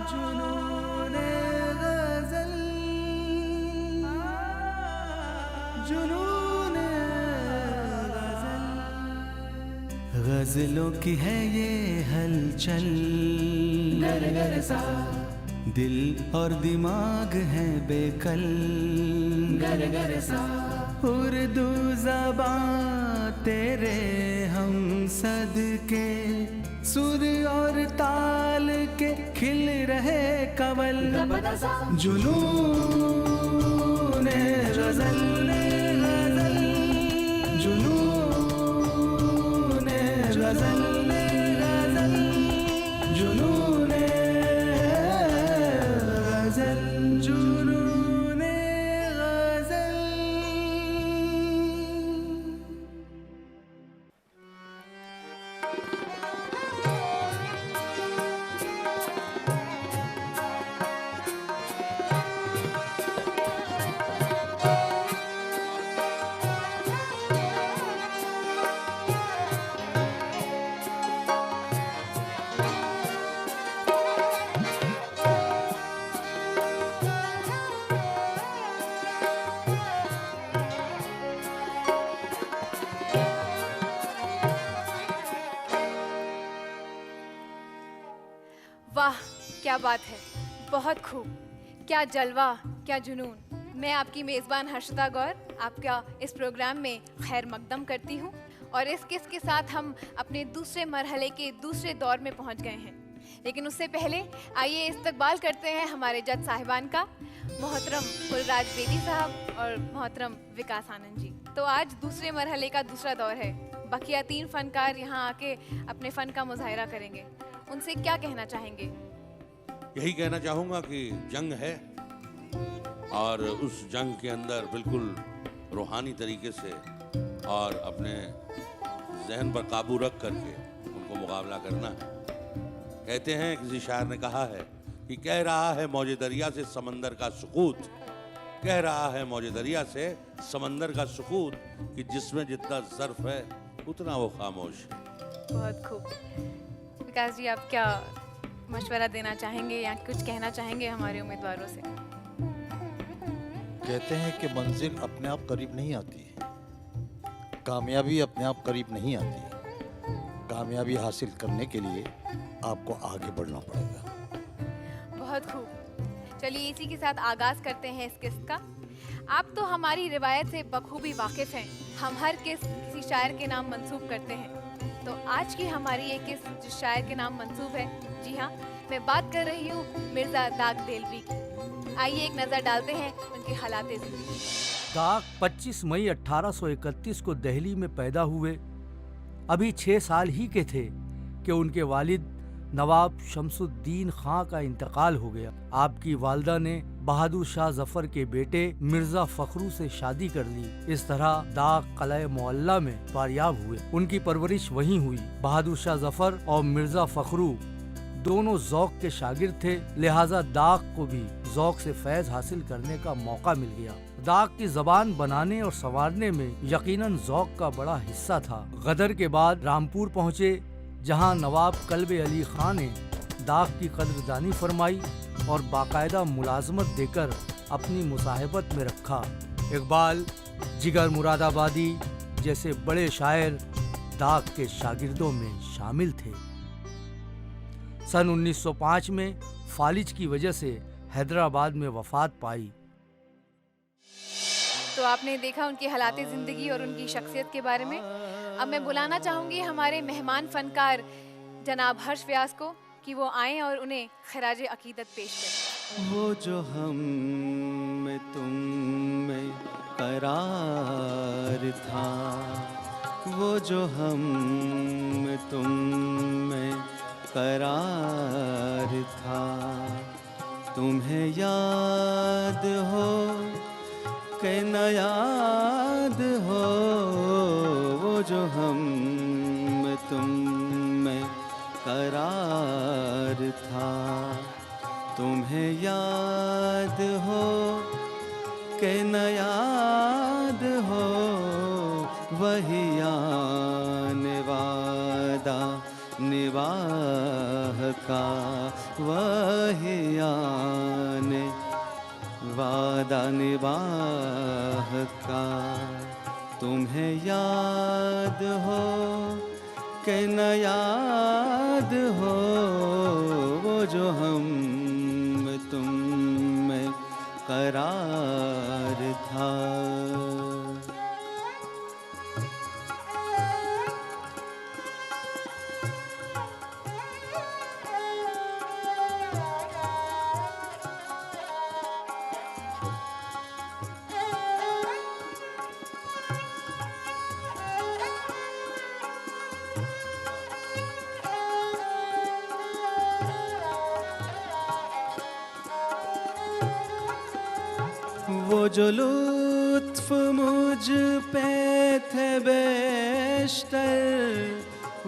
जुनूने गज़ल, जुनूने गज़ल, गज़लों की है ये हलचल, गर गर सा दिल और दिमाग है बेकल, गर गर सा उर्दू ज़बान तेरे हम सदके, सुर और ताल के खिल रहे कवल, जुनूने गज़ल, जुनूने गज़ल, जुनूने गज़ल, जुनूने गज़ल। वाह क्या बात है, बहुत खूब, क्या जलवा, क्या जुनून। मैं आपकी मेज़बान हर्षिता गौर आपका इस प्रोग्राम में खैर मकदम करती हूँ और इस किस के साथ हम अपने दूसरे मरहले के दूसरे दौर में पहुँच गए हैं। लेकिन उससे पहले आइए इस्तकबाल करते हैं हमारे जज साहिबान का, मोहतरम फुलराज बेदी साहब और मोहतरम विकास आनंद जी। तो आज दूसरे मरहले का दूसरा दौर है, बकिया 3 फनकार यहाँ आके अपने फ़न का मुजाहिरा करेंगे। उनसे क्या कहना चाहेंगे? यही कहना चाहूँगा कि जंग है और उस जंग के अंदर बिल्कुल रूहानी तरीके से और अपने जहन पर काबू रख करके उनको मुकाबला करना है। कहते हैं, किसी शायर ने कहा है कि कह रहा है मौजे दरिया से समंदर का सुकूत, कह रहा है मौजे दरिया से समंदर का सुकूत कि जिसमें जितना ज़र्फ है उतना वो खामोश है। बहुत खूब। विकास जी, आप क्या मशवरा देना चाहेंगे या कुछ कहना चाहेंगे हमारे उम्मीदवारों से? कहते हैं कि मंजिल अपने आप करीब नहीं आती, कामयाबी अपने आप करीब नहीं आती। कामयाबी हासिल करने के लिए आपको आगे बढ़ना पड़ेगा। बहुत खूब। चलिए इसी के साथ आगाज करते हैं इस किस्त का। आप तो हमारी रिवायत से बखूबी वाकिफ हैं। हम हर किस्त किसी शायर के नाम मंसूब करते हैं। तो आज की हमारी ये किस्त जिस शायर के नाम मंसूब है, जी हाँ, मैं बात कर रही हूँ मिर्ज़ा दाग देलवी की। आइए एक नज़र डालते हैं उनकी हालात ज़िंदगी। दाग 25 मई 1831 को दिल्ली में पैदा हुए। अभी 6 साल ही के थे कि उनके वालिद नवाब शमसुद्दीन खां का इंतकाल हो गया। आपकी वालिदा ने बहादुर शाह जफर के बेटे मिर्जा फखरू से शादी कर ली। इस तरह दाग कलए मोहल्ला में पारियाब हुए। उनकी परवरिश वहीं हुई। बहादुर शाह जफर और मिर्जा फखरू दोनों ज़ौक़ के शागिर्द थे, लिहाजा दाग को भी ज़ौक़ से फैज़ हासिल करने का मौका मिल गया। दाग की ज़बान बनाने और संवारने में यकीनन ज़ौक़ का बड़ा हिस्सा था। गदर के बाद रामपुर पहुँचे, जहाँ नवाब कल्बे अली खां ने दाग की कदरदानी फरमाई और बाकायदा मुलाजमत देकर अपनी मुसाहिबत में रखा। इकबाल, जिगर मुरादाबादी जैसे बड़े शायर दाग के शागिर्दों में शामिल थे। सन 1905 में फालिज की वजह से हैदराबाद में वफात पाई। तो आपने देखा उनकी हालात ज़िंदगी और उनकी शख्सियत के बारे में। अब मैं बुलाना चाहूँगी हमारे मेहमान फनकार जनाब हर्ष व्यास को कि वो आएं और उन्हें खराज अकीदत पेश करें। वो जो हम में तुम में करार था, वो जो हम में तुम में करार था, तुम्हें याद हो कि न याद हो, वो जो हम में तुम में करार था, तुम्हें याद हो कि न याद हो, वही आने वादा निवाह का वही आने वादा निभाह का। तुम्हें याद हो कि न याद हो वो जो हम तुम में करार था। वो जो लुत्फ मुझ पे थे बेशतर,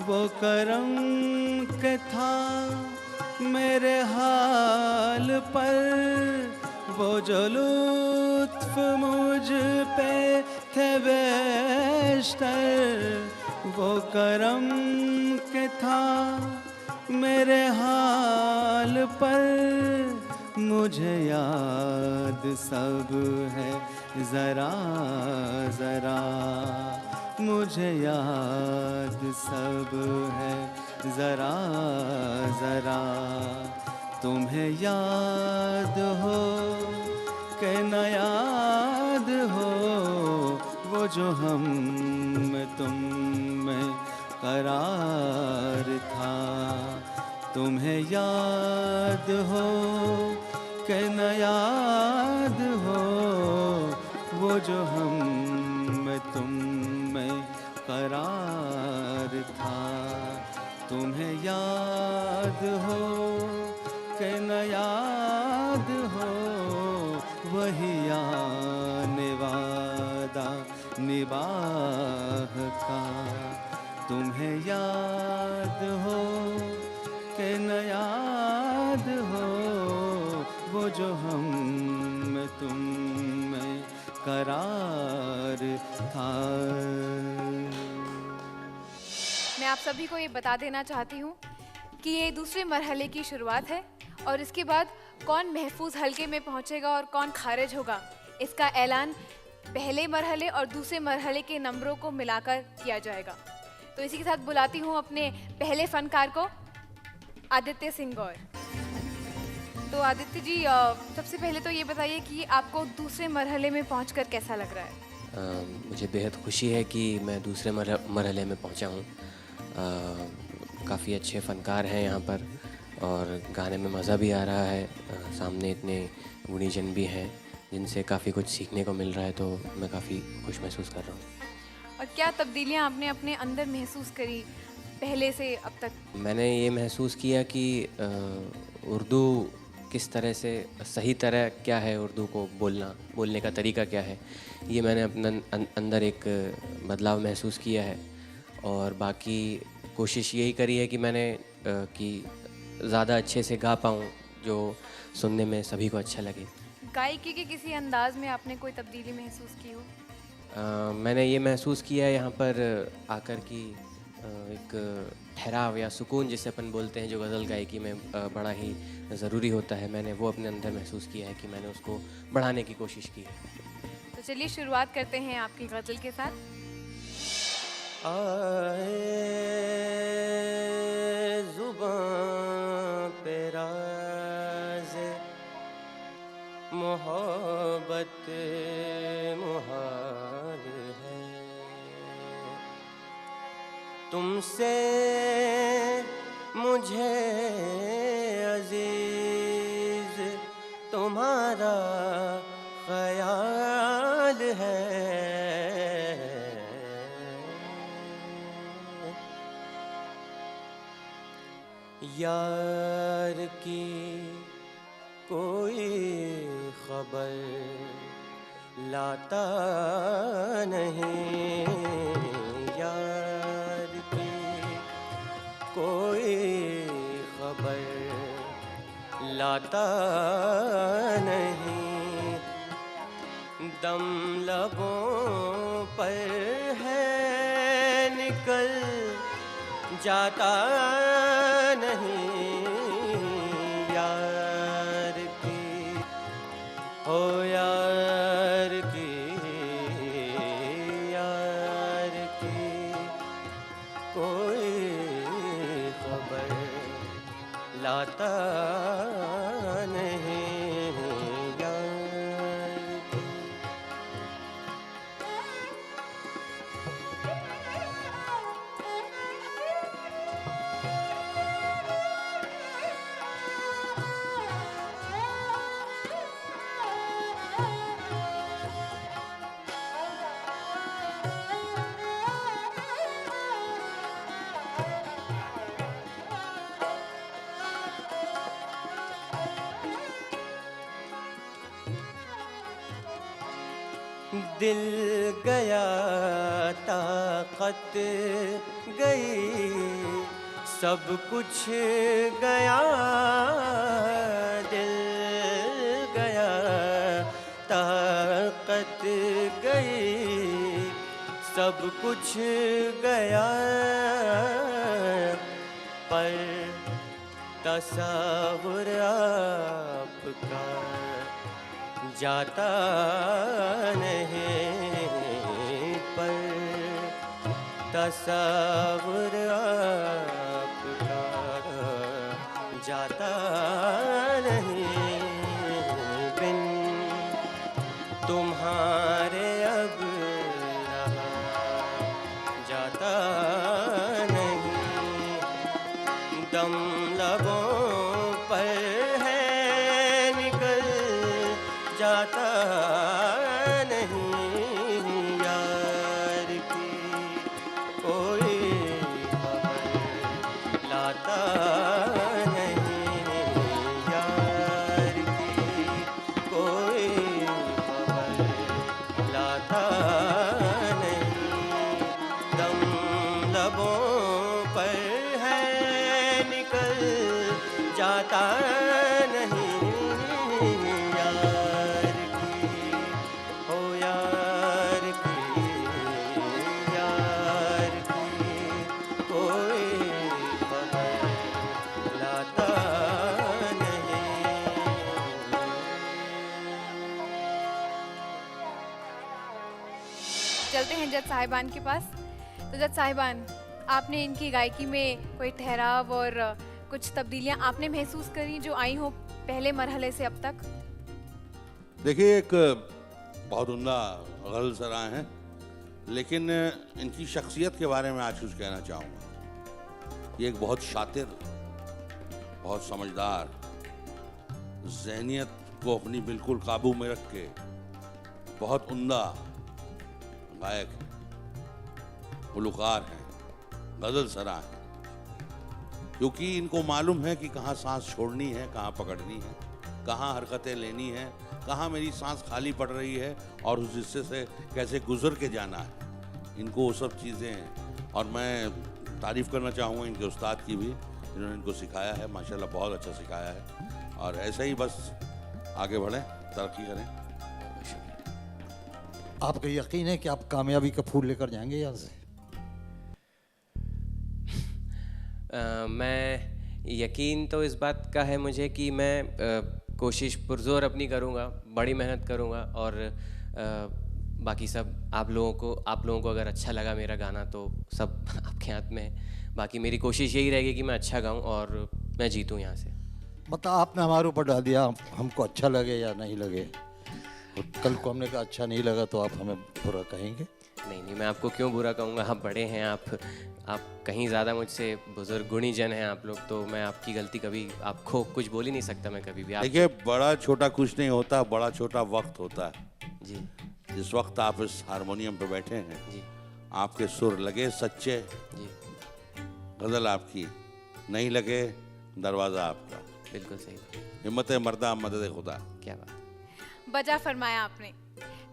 वो करम के था मेरे हाल पर। वो जो लुत्फ मुझ पे थे बेशतर, वो करम के था मेरे हाल पर। मुझे याद सब है ज़रा ज़रा, मुझे याद सब है ज़रा ज़रा। तुम्हें याद हो कि न याद हो वो जो हम तुम में करार था। तुम्हें याद हो कि न याद हो वो जो हम तुम में करार था। तुम्हें याद हो कि न याद हो वही आने वादा निभाह का। तुम्हें याद हो कि न याद हो वो जो हम तुम में करार था। मैं आप सभी को ये बता देना चाहती हूँ कि ये दूसरे मरहले की शुरुआत है और इसके बाद कौन महफूज हलके में पहुँचेगा और कौन खारिज होगा, इसका ऐलान पहले मरहले और दूसरे मरहले के नंबरों को मिलाकर किया जाएगा। तो इसी के साथ बुलाती हूँ अपने पहले फनकार को, आदित्य सिंह गौर। तो आदित्य जी, सबसे पहले तो ये बताइए कि आपको दूसरे मरहले में पहुंचकर कैसा लग रहा है? मुझे बेहद खुशी है कि मैं दूसरे मरहले में पहुंचा हूं। काफ़ी अच्छे फ़नकार हैं यहाँ पर और गाने में मज़ा भी आ रहा है। सामने इतने गुणीजन भी हैं जिनसे काफ़ी कुछ सीखने को मिल रहा है, तो मैं काफ़ी खुश महसूस कर रहा हूँ। और क्या तब्दीलियाँ आपने अपने अंदर महसूस करी पहले से अब तक? मैंने ये महसूस किया कि उर्दू किस तरह से सही तरह क्या है, उर्दू को बोलने का तरीका क्या है, ये मैंने अपने अंदर एक बदलाव महसूस किया है। और बाकी कोशिश यही करी है कि मैंने कि ज़्यादा अच्छे से गा पाऊँ जो सुनने में सभी को अच्छा लगे। गायकी के किसी अंदाज में आपने कोई तब्दीली महसूस की हो? मैंने ये महसूस किया है यहाँ पर आकर कि एक ठहराव या सुकून जिसे अपन बोलते हैं, जो गज़ल गायकी में बड़ा ही ज़रूरी होता है, मैंने वो अपने अंदर महसूस किया है कि मैंने उसको बढ़ाने की कोशिश की है। तो चलिए शुरुआत करते हैं आपकी गज़ल के साथ। आए ज़ुबां पे राज़े मोहब्बत मुहाल है, तुमसे मुझे अजीज तुम्हारा ख्याल है। यार की कोई खबर लाता नहीं, यार की कोई खबर लाता नहीं, दम लबों पर है निकल जाता नहीं, लाता नहीं यार। दिल गया ताकत गई सब कुछ गया। दिल गया ताकत गई सब कुछ गया। पर तस्वुर आपका जाता नहीं। पर तस्वुर आपका जाता नहीं। बिन तुम्हारे अब रहा जाता नहीं। दम लबों पर है निकल जाता नहीं। यार की कोई खबर लाता नहीं। यार की कोई खबर लाता नहीं। दम लबों पर है निकल जाता नहीं। चलते हैं जज साहिबान के पास। तो जज साहिबान, आपने इनकी गायकी में कोई ठहराव और कुछ तब्दीलियां आपने महसूस करी जो आई हो पहले मरहले से अब तक? देखिए, एक बहुत उम्दा गज़ल सराय हैं, लेकिन इनकी शख्सियत के बारे में आज कुछ कहना चाहूँगा। ये एक बहुत शातिर, बहुत समझदार, ज़हनियत को अपनी बिल्कुल काबू में रख के बहुत उम्दा गायक हैं, गुलकार हैं, गज़ल सराय हैं। क्योंकि इनको मालूम है कि कहाँ सांस छोड़नी है, कहाँ पकड़नी है, कहाँ हरकतें लेनी है, कहाँ मेरी सांस खाली पड़ रही है और उस हिस्से से कैसे गुजर के जाना है। इनको वो सब चीज़ें हैं। और मैं तारीफ़ करना चाहूँगा इनके उस्ताद की भी, जिन्होंने इनको सिखाया है। माशाल्लाह बहुत अच्छा सिखाया है। और ऐसे ही बस आगे बढ़ें, तरक्की करें। आपका यकीन है कि आप कामयाबी का फूल लेकर जाएंगे यहाँ से? मैं यकीन तो इस बात का है मुझे कि मैं कोशिश पुरज़ोर अपनी करूँगा, बड़ी मेहनत करूँगा। और बाकी सब आप लोगों को अगर अच्छा लगा मेरा गाना तो सब आपके हाथ में है। बाकी मेरी कोशिश यही रहेगी कि मैं अच्छा गाऊँ और मैं जीतूँ यहाँ से। मतलब आपने हमारे ऊपर डाल दिया, हमको अच्छा लगे या नहीं लगे। कल को हमने कहा अच्छा नहीं लगा तो आप हमें बुरा कहेंगे? नहीं, मैं आपको क्यों बुरा कहूँगा। आप बड़े हैं, आप कहीं ज़्यादा मुझसे बुजुर्ग गुणी जन हैं आप लोग। तो मैं आपकी गलती कभी आपको कुछ बोल ही नहीं सकता मैं कभी भी। देखिए, बड़ा छोटा कुछ नहीं होता, बड़ा छोटा वक्त होता है जी। जिस वक्त आप इस हारमोनियम पे बैठे हैं जी आपके सुर लगे सच्चे, जी, गज़ल आपकी नहीं लगे, दरवाज़ा आपका। बिल्कुल सही। हिम्मत मर्दा मदद खुदा। क्या बात। बजा फरमाया आपने।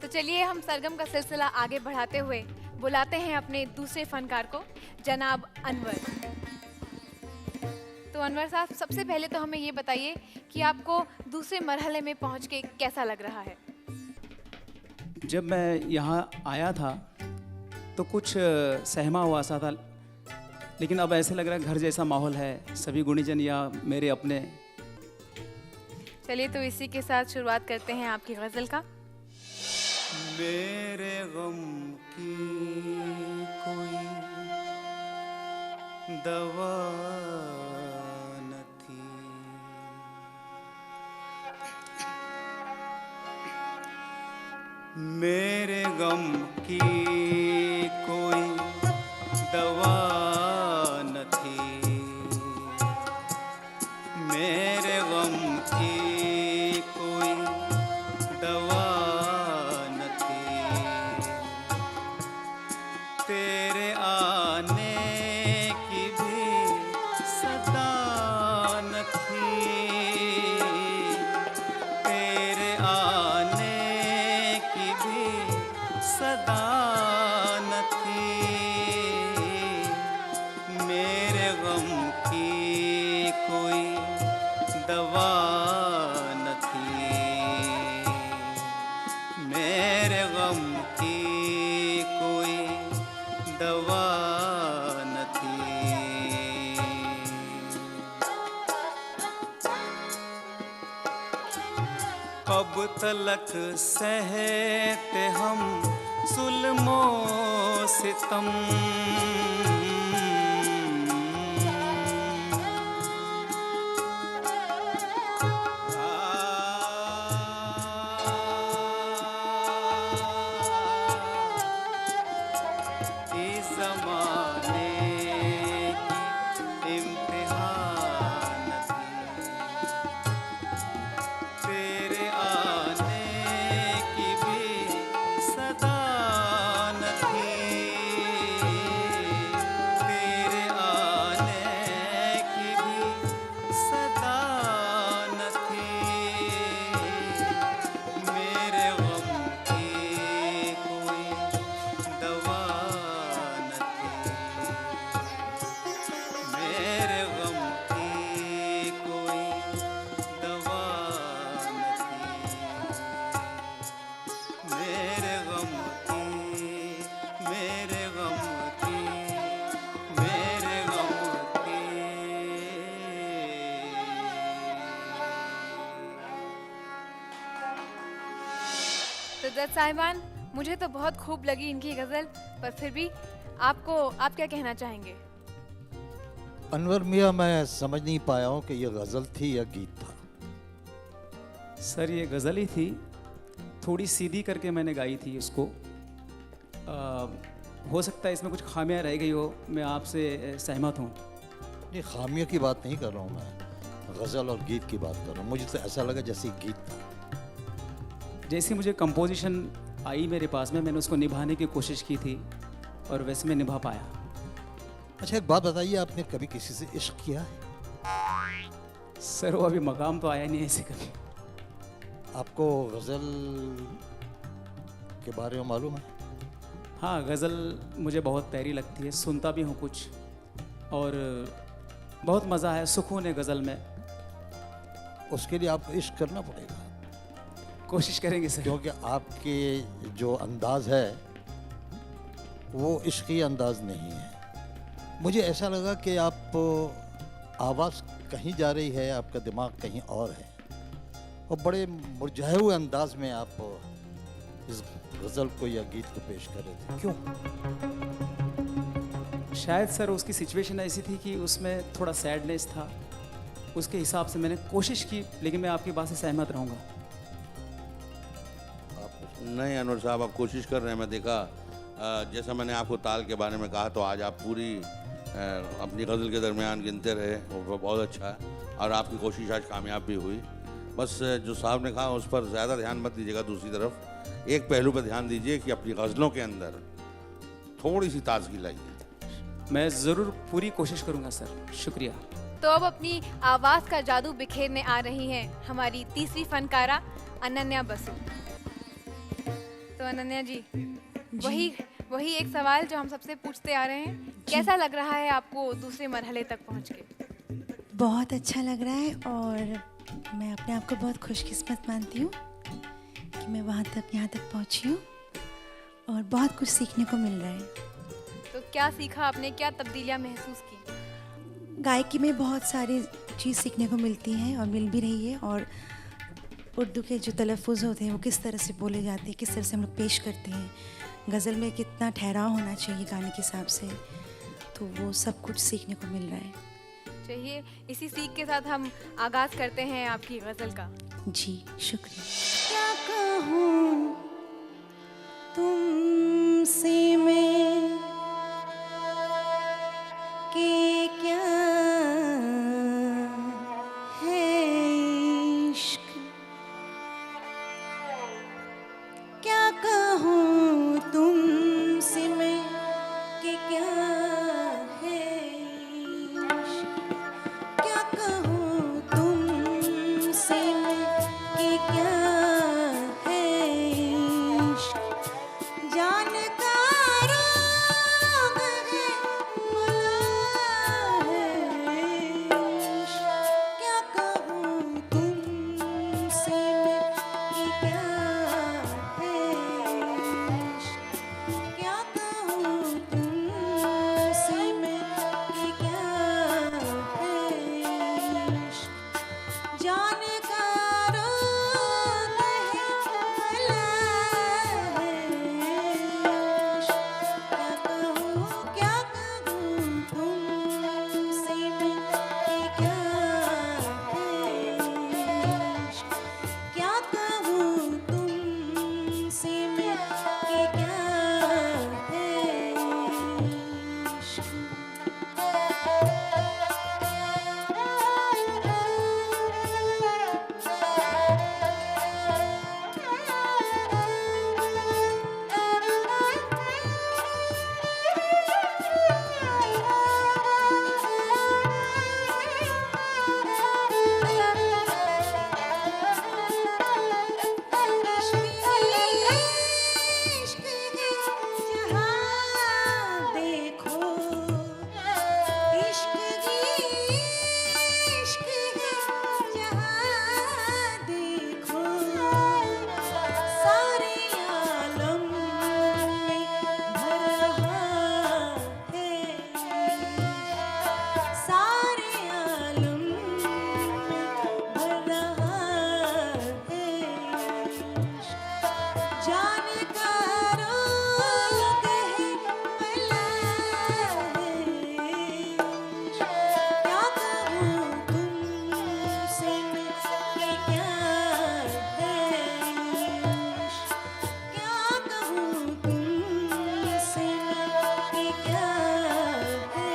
तो चलिए हम सरगम का सिलसिला आगे बढ़ाते हुए बुलाते हैं अपने दूसरे फनकार को, जनाब अनवर। तो अनवर साहब, सबसे पहले तो हमें ये बताइए कि आपको दूसरे मरहले में पहुंच के कैसा लग रहा है? जब मैं यहाँ आया था तो कुछ सहमा हुआ सा था, लेकिन अब ऐसे लग रहा है घर जैसा माहौल है, सभी गुणीजन या मेरे अपने। चलिए तो इसी के साथ शुरुआत करते हैं आपकी गज़ल का। मेरे गम की कोई दवा न थी, मेरे गम की कोई दवा न थी, मेरे गम की कोई दवा न थी, तेरे आने की भी सदा न थी, तेरे आने की भी सदा न थी, मेरे गम की कोई दवा न थी, मेरे गम की कोई दवा न थी। कब तलक सहते हम जुल्मो सितम, इस ज़माने की इम्तिहान थी, तेरे आने की भी सदा न थी, तेरे आने की भी सदा न थी, मेरे गम की कोई दवा न थी, मेरे गम की कोई दवा न थी, मेरे गम की, मेरे गम की, मेरे गम की। तो जज साहिबान, मुझे तो बहुत खूब लगी इनकी गज़ल, पर फिर भी आप क्या कहना चाहेंगे? अनवर मियाँ, मैं समझ नहीं पाया हूँ कि ये गज़ल थी या गीत था। सर ये गज़ल ही थी, थोड़ी सीधी करके मैंने गाई थी उसको। हो सकता है इसमें कुछ खामियां रह गई हो, मैं आपसे सहमत हूँ। नहीं, खामियों की बात नहीं कर रहा हूँ मैं, गज़ल और गीत की बात कर रहा हूँ। मुझे तो ऐसा लगा जैसे गीत था। जैसी मुझे कंपोजिशन आई मेरे पास में, मैंने उसको निभाने की कोशिश की थी और वैसे मैं निभा पाया। अच्छा, एक बात बताइए, आपने कभी किसी से इश्क किया है? सर वो अभी मकाम तो आया नहीं है ऐसे कभी। आपको गज़ल के बारे में मालूम है? हाँ, गज़ल मुझे बहुत प्यारी लगती है, सुनता भी हूँ कुछ, और बहुत मज़ा है, सुकून है गज़ल में। उसके लिए आपको इश्क करना पड़ेगा, कोशिश करेंगे सर। क्योंकि आपके जो अंदाज है वो इश्की अंदाज नहीं है। मुझे ऐसा लगा कि आप आवाज़ कहीं जा रही है, आपका दिमाग कहीं और है, और बड़े मुरझाए हुए अंदाज में आप इस गज़ल को या गीत को पेश कर रहे थे। क्यों? शायद सर उसकी सिचुएशन ऐसी थी कि उसमें थोड़ा सैडनेस था, उसके हिसाब से मैंने कोशिश की, लेकिन मैं आपकी बात से सहमत रहूँगा। नहीं अनवर साहब, आप कोशिश कर रहे हैं, मैं देखा। जैसा मैंने आपको ताल के बारे में कहा, तो आज आप पूरी अपनी गज़ल के दरमियान गिनते रहे, वो बहुत अच्छा है, और आपकी कोशिश आज कामयाब भी हुई। बस जो साहब ने कहा उस पर ज़्यादा ध्यान मत दीजिएगा, दूसरी तरफ एक पहलू पर ध्यान दीजिए कि अपनी गज़लों के अंदर थोड़ी सी ताजगी लाइए। मैं ज़रूर पूरी कोशिश करूँगा सर, शुक्रिया। तो अब अपनी आवाज़ का जादू बिखेरने आ रही हैं हमारी तीसरी फनकारा अनन्या बसु। तो अनन्या जी, वही एक सवाल जो हम सबसे पूछते आ रहे हैं, कैसा लग रहा है आपको दूसरे मरहले तक पहुंच के? बहुत अच्छा लग रहा है, और मैं अपने आप को बहुत खुशकिस्मत मानती हूँ कि मैं यहाँ तक पहुँची हूँ, और बहुत कुछ सीखने को मिल रहा है। तो क्या सीखा आपने, क्या तब्दीलियाँ महसूस की? गायकी में बहुत सारी चीज़ सीखने को मिलती हैं और मिल भी रही है, और उर्दू के जो तलफ़ुज़ होते हैं वो किस तरह से बोले जाते हैं, किस तरह से हम लोग पेश करते हैं, गज़ल में कितना ठहराव होना चाहिए गाने के हिसाब से, तो वो सब कुछ सीखने को मिल रहा है। चाहिए इसी सीख के साथ हम आगाज़ करते हैं आपकी गज़ल का। जी शुक्रिया। क्या कहूँ तुमसे मैं कि क्या है इश्क, क्या कहूँ तुमसे मैं कि क्या है इश्क, क्या कहूँ तुमसे मैं कि क्या है इश्क, जानकार रोग है मुला है इश्क, क्या कहूँ तुमसे मैं कि क्या है इश्क, क्या कहूँ तुमसे मैं कि क्या है इश्क, जानकार रोग है मुला है इश्क, क्या कहूँ तुमसे मैं कि क्या है इश्क, क्या कहूँ तुमसे मैं कि क्या है इश्क है जहाँ देखो, इश्क है जहाँ देखो, सारे आलम में भर रहा है, सारे आलम में भर रहा है इश्क, जानकार रोग है मला है इश्क, क्या कहूँ तुमसे मैं कि क्या है इश्क, क्या कहूँ तुमसे मैं कि क्या है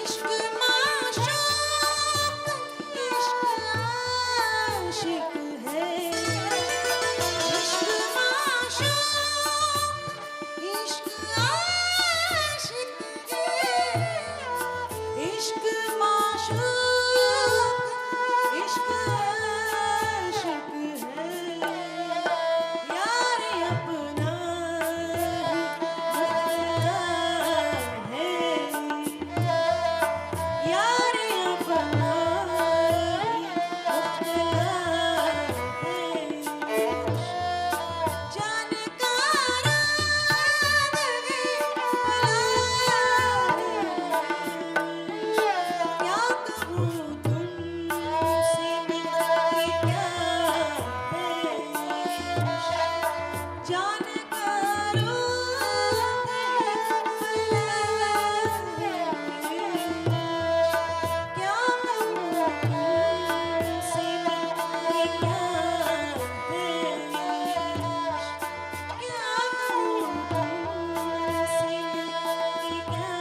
इश्क माशूक, इश्क आशिक है, इश्क माशूक, इश्क आशिक है, इश्क माशूक, इश्क आशिक है, यार अपना ही मुखला है, यार अपना मुखला है इश्क, जानकार रोग है मला है इश्क, क्या कहूँ तुमसे मैं कि क्या है इश्क, जानकार रोग है मला है इश्क, क्या कहूँ तुमसे मैं कि क्या है इश्क, क्या कहूँ तुमसे मैं कि क्या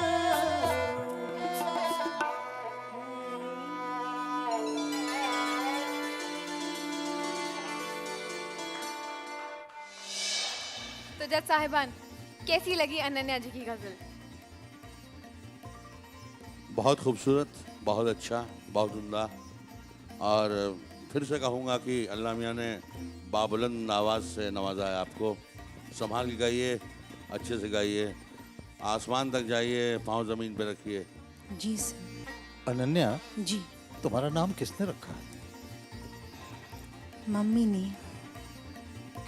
तो जज साहिबान, कैसी लगी अनन्या जी की गजल? बहुत खूबसूरत, बहुत अच्छा, बहुत उम्दा। और फिर से कहूँगा कि अल्लाह मियाँ ने बाबुलंद आवाज़ से नवाजा है आपको। संभाल के गाइए, अच्छे से गाइए, आसमान तक जाइए, पाँव ज़मीन पे रखिए। जी सर। अनन्या, जी। तुम्हारा नाम किसने रखा है? मम्मी ने।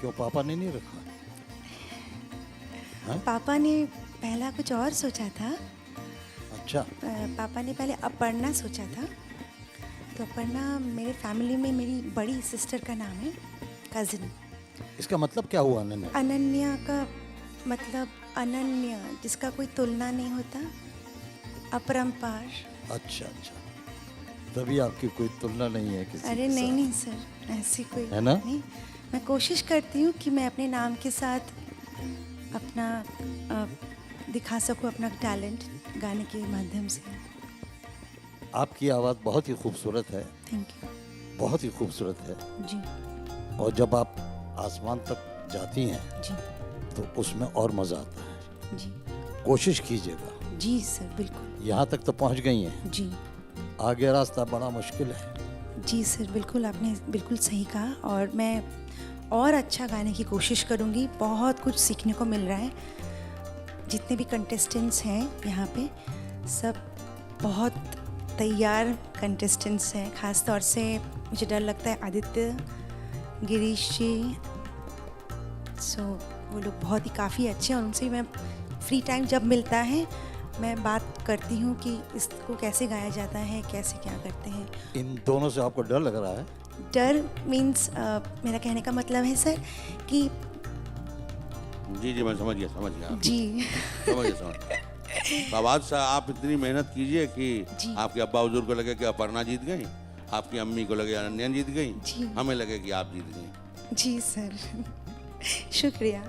क्यों पापा ने नहीं रखा? पापा ने पहला कुछ और सोचा था। अच्छा। पापा ने पहले अपर्णा सोचा था, तो अपर्णा मेरे फैमिली में मेरी बड़ी सिस्टर का नाम है, कज़िन। इसका मतलब क्या हुआ अनन्या? अनन्या का मतलब अनन्य, जिसका कोई तुलना नहीं होता, अपरंपार। अच्छा अच्छा, तभी आपकी कोई तुलना नहीं है किसी अरे के नहीं साथ। नहीं सर, ऐसी कोई है ना? नहीं। मैं कोशिश करती हूँ कि मैं अपने नाम के साथ अपना दिखा सकूँ अपना टैलेंट गाने के माध्यम से। आपकी आवाज़ बहुत ही खूबसूरत है, थैंक यू बहुत ही खूबसूरत है। जी। और जब आप आसमान तक जाती हैं जी तो उसमें और मज़ा आता है। जी कोशिश कीजिएगा। जी सर, बिल्कुल। यहाँ तक तो पहुँच गई हैं, जी आगे रास्ता बड़ा मुश्किल है। जी सर, बिल्कुल आपने बिल्कुल सही कहा, और मैं और अच्छा गाने की कोशिश करूँगी। बहुत कुछ सीखने को मिल रहा है। जितने भी कंटेस्टेंट्स हैं यहाँ पे, सब बहुत तैयार कंटेस्टेंट्स हैं। ख़ास तौर से मुझे डर लगता है आदित्य, गिरीश जी, सो वो लोग बहुत ही काफ़ी अच्छे हैं, और उनसे मैं फ्री टाइम जब मिलता है मैं बात करती हूँ कि इसको कैसे गाया जाता है, कैसे क्या करते हैं। इन दोनों से आपको डर लग रहा है? डर मीन्स मेरा कहने का मतलब है सर कि जी जी, मैं समझ गया जी समझ गया। तो अब आज से आप इतनी मेहनत कीजिए कि जी। आपके अब्बा हुजूर को लगे कि अपर्णा जीत गई, आपकी अम्मी को लगे अनन्या जीत गई, जी। हमें लगे कि आप जीत गई। जी सर शुक्रिया।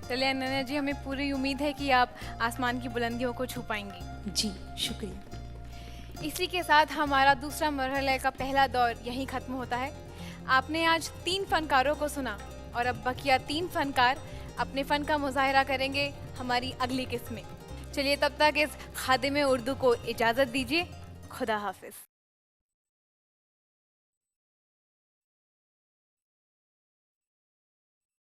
चलिए अनन्या जी, हमें पूरी उम्मीद है कि आप आसमान की बुलंदियों को छू पाएंगी। जी शुक्रिया। इसी के साथ हमारा दूसरा मरहले का पहला दौर यहीं ख़त्म होता है। आपने आज 3 फनकारों को सुना, और अब बकिया 3 फनकार अपने फ़न का मुजाहरा करेंगे हमारी अगली किस्त में। चलिए तब तक इस खादिम उर्दू को इजाज़त दीजिए। खुदा हाफिज़।